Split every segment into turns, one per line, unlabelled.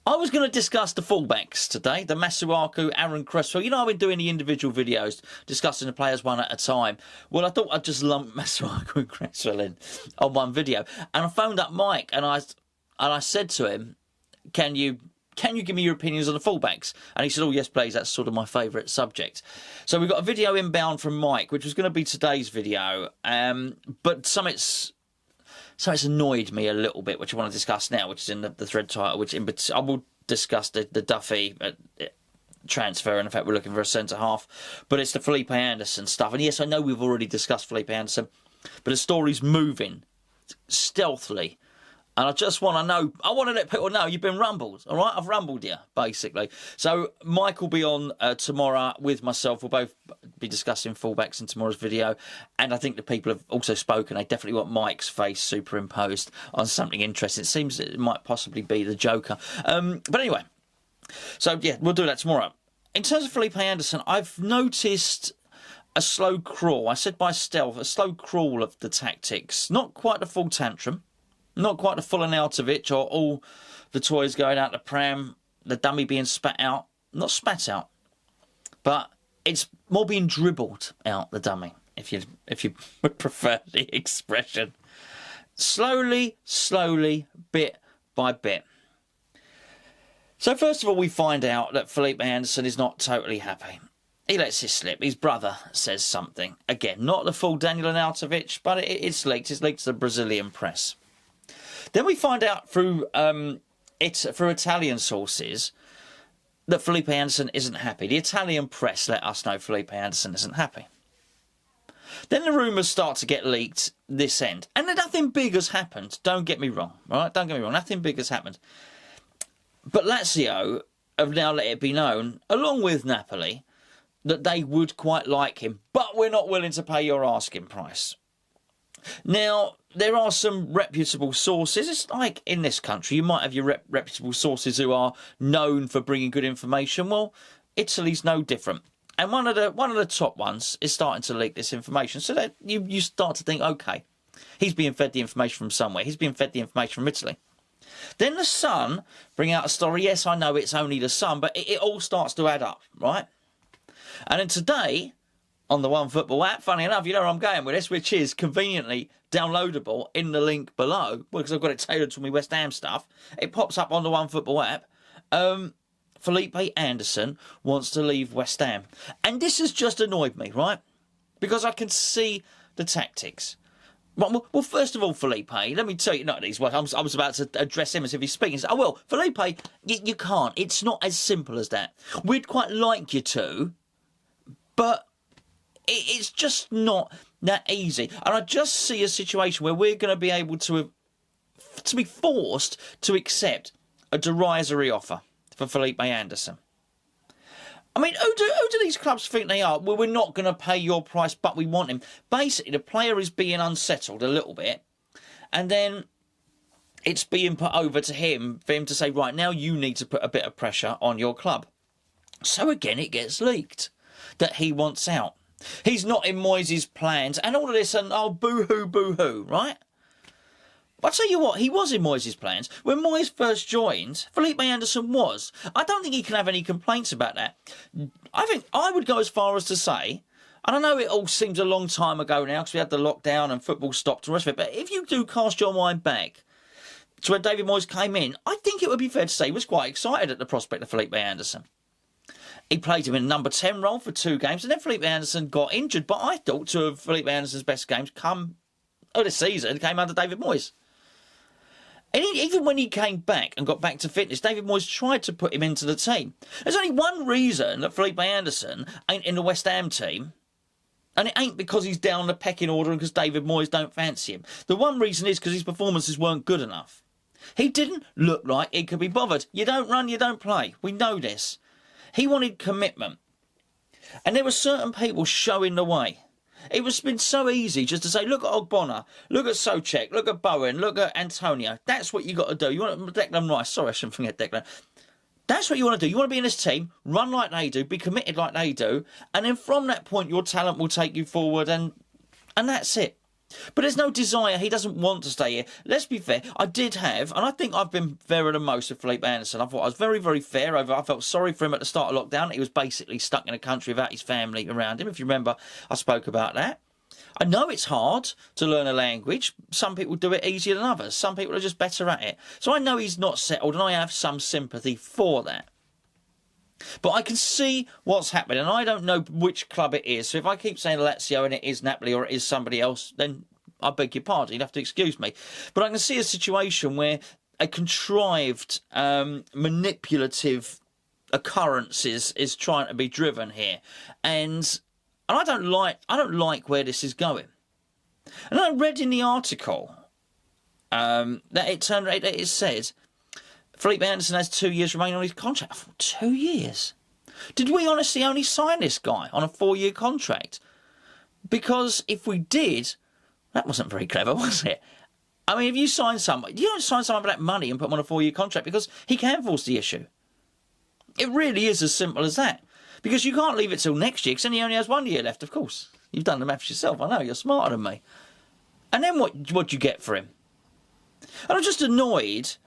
I was going to discuss the fullbacks today, the Masuaku, Aaron Cresswell. You know, I've been doing the individual videos, discussing the players one at a time. Well, I thought I'd just lump Masuaku and Cresswell in on one video. And I phoned up Mike and I said to him, can you give me your opinions on the fullbacks? And he said, oh, yes, please. That's sort of my favourite subject. So we've got a video inbound from Mike, which was going to be today's video. But something's annoyed me a little bit, which I want to discuss now, which is in the thread title, which I will discuss the Duffy transfer, and in fact we're looking for a centre-half. But it's the Felipe Anderson stuff. And yes, I know we've already discussed Felipe Anderson, but the story's moving stealthily. And I just want to know, I want to let people know you've been rumbled, all right? I've rumbled you, basically. So Mike will be on tomorrow with myself. We'll both be discussing fullbacks in tomorrow's video. And I think the people have also spoken. They definitely want Mike's face superimposed on something interesting. It seems that it might possibly be the Joker. But anyway, so yeah, we'll do that tomorrow. In terms of Felipe Anderson, I've noticed a slow crawl. I said by stealth, a slow crawl of the tactics. Not quite the full tantrum. Not quite the full Arnautovic or all the toys going out the pram, the dummy being spat out. Not spat out, but it's more being dribbled out, the dummy, if you would prefer the expression. Slowly, bit by bit. So first of all, we find out that Felipe Anderson is not totally happy. He lets it slip. His brother says something. Again, not the full Daniel Arnautovic, but it's leaked. It's leaked to the Brazilian press. Then we find out through Italian sources that Felipe Anderson isn't happy. The Italian press let us know Felipe Anderson isn't happy. Then the rumours start to get leaked this end. And nothing big has happened. Don't get me wrong. Right? Don't get me wrong. Nothing big has happened. But Lazio have now let it be known, along with Napoli, that they would quite like him. But we're not willing to pay your asking price. Now, there are some reputable sources. It's like in this country, you might have your reputable sources who are known for bringing good information. Well, Italy's no different. And one of the top ones is starting to leak this information. So that you start to think, okay, he's being fed the information from somewhere. He's being fed the information from Italy. Then the Sun bring out a story. Yes, I know it's only the Sun, but it all starts to add up, right? And then today, on the OneFootball app, funny enough, you know where I'm going with this, which is conveniently downloadable in the link below, because I've got it tailored to my West Ham stuff. It pops up on the OneFootball app. Felipe Anderson wants to leave West Ham. And this has just annoyed me, right? Because I can see the tactics. Well, first of all, Felipe, let me tell you, not these words. I was about to address him as if he's speaking. Oh, well, Felipe, you can't. It's not as simple as that. We'd quite like you to, but it's just not that easy. And I just see a situation where we're going to be able to be forced to accept a derisory offer for Felipe Anderson. I mean, who do these clubs think they are? Well, we're not going to pay your price, but we want him. Basically, the player is being unsettled a little bit, and then it's being put over to him for him to say, right, now you need to put a bit of pressure on your club. So again, it gets leaked that he wants out. He's not in Moyes' plans, and all of this, and oh, boo-hoo, boo-hoo, right? I'll tell you what, he was in Moyes' plans. When Moyes first joined, Felipe Anderson was. I don't think he can have any complaints about that. I think I would go as far as to say, and I know it all seems a long time ago now because we had the lockdown and football stopped and the rest of it, but if you do cast your mind back to when David Moyes came in, I think it would be fair to say he was quite excited at the prospect of Felipe Anderson. He played him in a number 10 role for 2 games, and then Felipe Anderson got injured, but I thought 2 of Felipe Anderson's best games this season came under David Moyes. And even when he came back and got back to fitness, David Moyes tried to put him into the team. There's only one reason that Felipe Anderson ain't in the West Ham team, and it ain't because he's down the pecking order and because David Moyes don't fancy him. The one reason is because his performances weren't good enough. He didn't look like he could be bothered. You don't run, you don't play. We know this. He wanted commitment. And there were certain people showing the way. It was been so easy just to say, look at Ogbonna, look at Souček, look at Bowen, look at Antonio. That's what you got to do. You want Declan Rice. Sorry, I shouldn't forget Declan. That's what you want to do. You want to be in this team, run like they do, be committed like they do, and then from that point, your talent will take you forward, and that's it. But there's no desire. He doesn't want to stay here. Let's be fair. I did have, and I think I've been fairer than most with Felipe Anderson. I thought I was very, very fair. I felt sorry for him at the start of lockdown. He was basically stuck in a country without his family around him. If you remember, I spoke about that. I know it's hard to learn a language. Some people do it easier than others. Some people are just better at it. So I know he's not settled, and I have some sympathy for that. But I can see what's happening, and I don't know which club it is. So if I keep saying Lazio and it is Napoli or it is somebody else, then I beg your pardon. You'd have to excuse me. But I can see a situation where a contrived, manipulative occurrence is trying to be driven here, and I don't like where this is going. And I read in the article that it said Felipe Anderson has 2 years remaining on his contract. I thought, 2 years? Did we honestly only sign this guy on a 4-year contract? Because if we did, that wasn't very clever, was it? I mean, if you sign someone, you don't sign someone for that money and put them on a 4-year contract because he can force the issue. It really is as simple as that. Because you can't leave it till next year, because then he only has 1 year left, of course. You've done the maths yourself, I know, you're smarter than me. And then what do you get for him? And I'm just annoyed,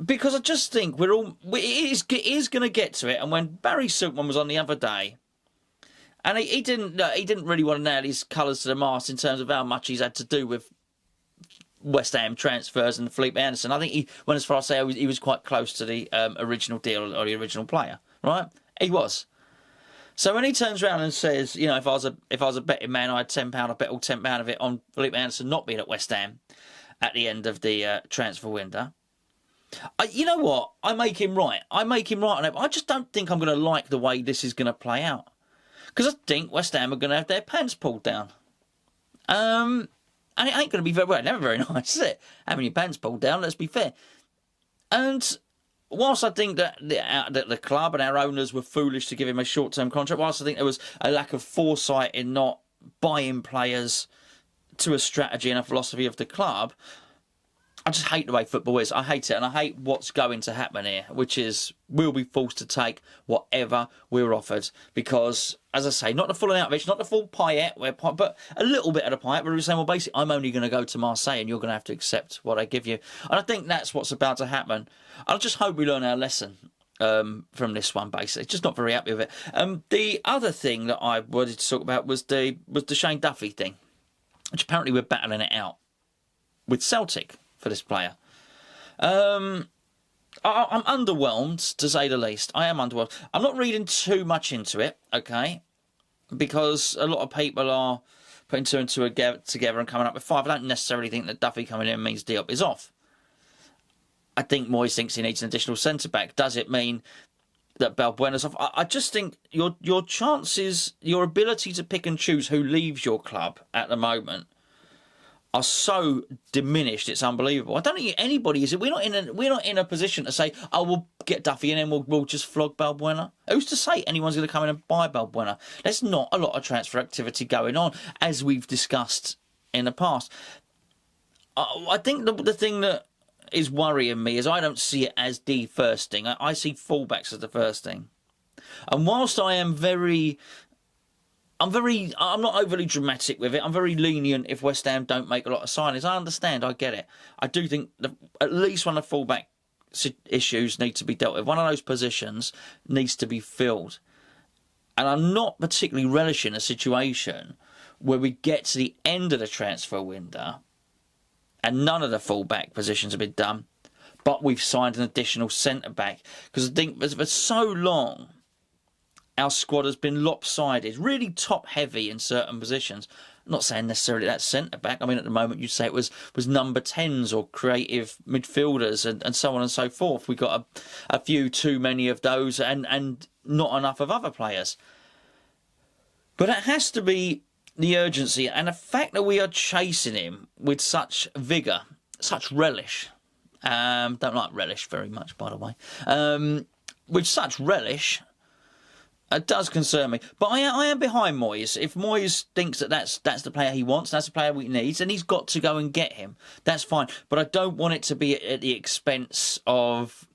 because I just think it is going to get to it. And when Barry Silkman was on the other day, and he didn't really want to nail his colours to the mast in terms of how much he's had to do with West Ham transfers and Felipe Anderson. I think he went as far as say he was quite close to the original deal or the original player, right? He was. So when he turns around and says, you know, if I was a betting man, I had £10, I bet all £10 of it on Felipe Anderson not being at West Ham at the end of the transfer window. You know what? I make him right. I make him right on it. I just don't think I'm going to like the way this is going to play out. Because I think West Ham are going to have their pants pulled down. And it ain't going to be never very nice, is it? Having your pants pulled down, let's be fair. And whilst I think that the club and our owners were foolish to give him a short-term contract, whilst I think there was a lack of foresight in not buying players to a strategy and a philosophy of the club, I just hate the way football is. I hate it, and I hate what's going to happen here, which is we'll be forced to take whatever we're offered. Because, as I say, not the full amount of it, not the full payette, but a little bit of the payette, where we're saying, well, basically, I'm only going to go to Marseille, and you're going to have to accept what I give you. And I think that's what's about to happen. I just hope we learn our lesson from this one, basically. Just not very happy with it. The other thing that I wanted to talk about was the Shane Duffy thing, which apparently we're battling it out with Celtic for this player. I'm underwhelmed, to say the least. I am underwhelmed. I'm not reading too much into it, okay? Because a lot of people are putting two and two together and coming up with 5. I don't necessarily think that Duffy coming in means Diop is off. I think Moyes thinks he needs an additional centre-back. Does it mean that Balbuena's off? I just think your chances, your ability to pick and choose who leaves your club at the moment are so diminished, it's unbelievable. I don't think anybody is. We're not in a position to say, oh, we'll get Duffy in and we'll just flog Balbuena. Who's to say anyone's going to come in and buy Balbuena? There's not a lot of transfer activity going on, as we've discussed in the past. I think the thing that is worrying me is I don't see it as the first thing. I see fullbacks as the first thing. And whilst I'm not overly dramatic with it. I'm very lenient if West Ham don't make a lot of signings. I understand. I get it. I do think at least one of the fullback issues need to be dealt with. One of those positions needs to be filled. And I'm not particularly relishing a situation where we get to the end of the transfer window and none of the fullback positions have been done, but we've signed an additional centre-back. Because I think for so long, our squad has been lopsided, really top-heavy in certain positions. I'm not saying necessarily that's centre-back. I mean, at the moment, you'd say it was number 10s or creative midfielders and so on and so forth. We got a few too many of those and not enough of other players. But it has to be the urgency and the fact that we are chasing him with such vigour, such relish. Don't like relish very much, by the way. With such relish, it does concern me. But I am behind Moyes. If Moyes thinks that that's the player he wants, that's the player he needs, and he's got to go and get him, that's fine. But I don't want it to be at the expense of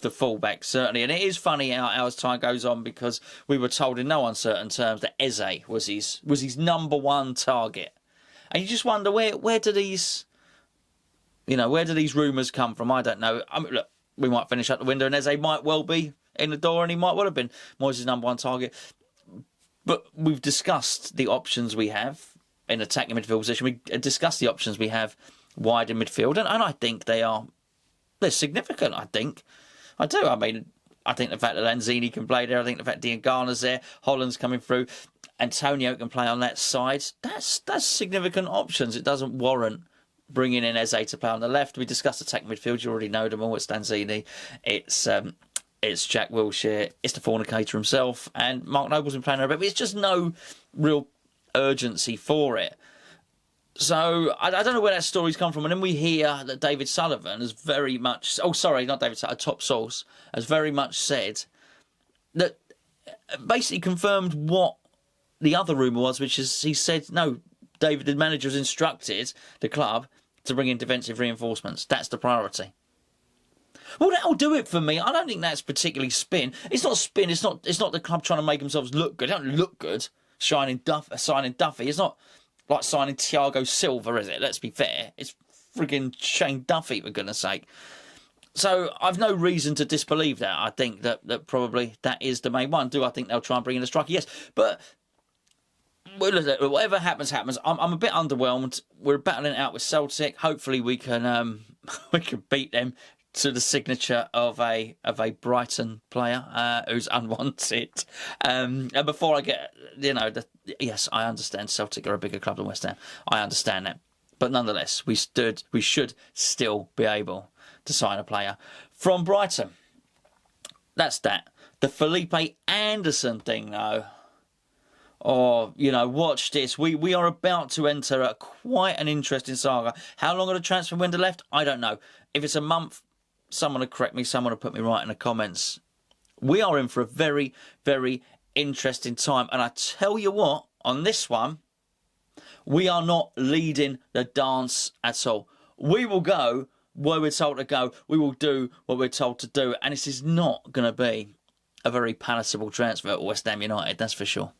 the fullback, certainly. And it is funny how as time goes on, because we were told in no uncertain terms that Eze was his number one target. And you just wonder where do these, where do these rumours come from? I don't know. I mean, look, we might finish up the window and Eze might well be in the door and he might well have been Moyes' #1 target. But we've discussed the options we have in attacking midfield position. We discussed the options we have wide in midfield. And I think they're significant, I think. I do. I mean, I think the fact that Lanzini can play there, I think the fact Diangana's there, Holland's coming through, Antonio can play on that side, that's significant options. It doesn't warrant bringing in Eze to play on the left. We discussed attacking midfield. You already know them all. It's Lanzini, it's Jack Wilshere, it's the fornicator himself, and Mark Noble's been playing there a bit, but it's just no real urgency for it. So I don't know where that story's come from. And then we hear that David Sullivan has very much... Oh, sorry, not David Sullivan, a top source, has very much said that basically confirmed what the other rumour was, which is he said, no, David, the manager, has instructed the club to bring in defensive reinforcements. That's the priority. Well, that'll do it for me. I don't think that's particularly spin. It's not spin. It's not the club trying to make themselves look good. They don't look good signing Duffy. It's not like signing Thiago Silva, is it? Let's be fair. It's frigging Shane Duffy, for goodness sake. So I've no reason to disbelieve that. I think that probably that is the main one. Do I think they'll try and bring in a striker? Yes. But whatever happens, happens. I'm a bit underwhelmed. We're battling it out with Celtic. Hopefully we can beat them to the signature of a Brighton player who's unwanted. And before I get, yes, I understand Celtic are a bigger club than West Ham. I understand that. But nonetheless, we should still be able to sign a player from Brighton. That's that. The Felipe Anderson thing, though. Oh, watch this. We are about to enter quite an interesting saga. How long are the transfer window left? I don't know. If it's a month, someone will correct me, someone will put me right in the comments. We are in for a very, very interesting time. And I tell you what, on this one, we are not leading the dance at all. We will go where we're told to go. We will do what we're told to do. And this is not going to be a very palatable transfer at West Ham United, that's for sure.